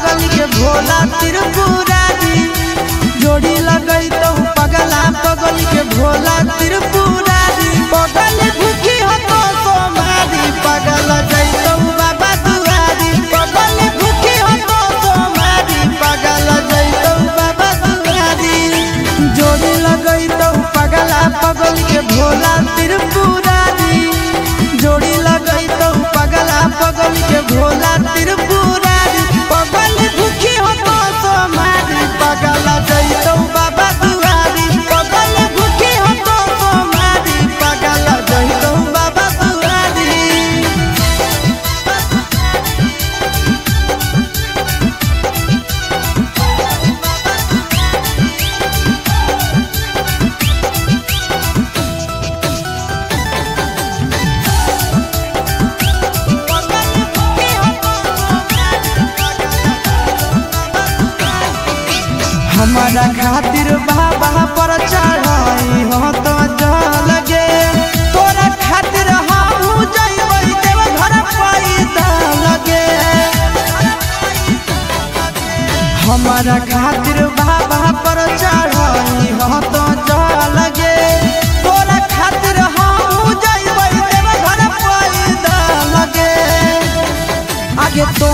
पगल के भोला त्रिपुरारी जोड़ी लगई तो पगला पगल के भोला त्रिपुरारी पगल भूखी हो तो सोमारी पगल जैतो बाबा दुआरी पगल भूखी हो तो सोमारी पगल जैतो बाबा दुआरी जोड़ी लगई तो पगला पगल के भोला त्रिपुरारी जोड़ी लगई तो पगला पगल के भोला त्रिपुरारी पगल भूखी हो तो सोमारी पगल जैतो बाबा दुआरी पगल भूखी हो तो सोमारी पगल जैतो बाबा दुआरी। हमारा खातिर बाबा पर चढ़ाई हो तो जल गे तोरा खातिर हम जइबै देव घर पैदल गे हमारा खातिर बाबा पर चढ़ाई हो तो जल गे तोरा खातिर हम जइबै देव घर पैदल गे आगे तो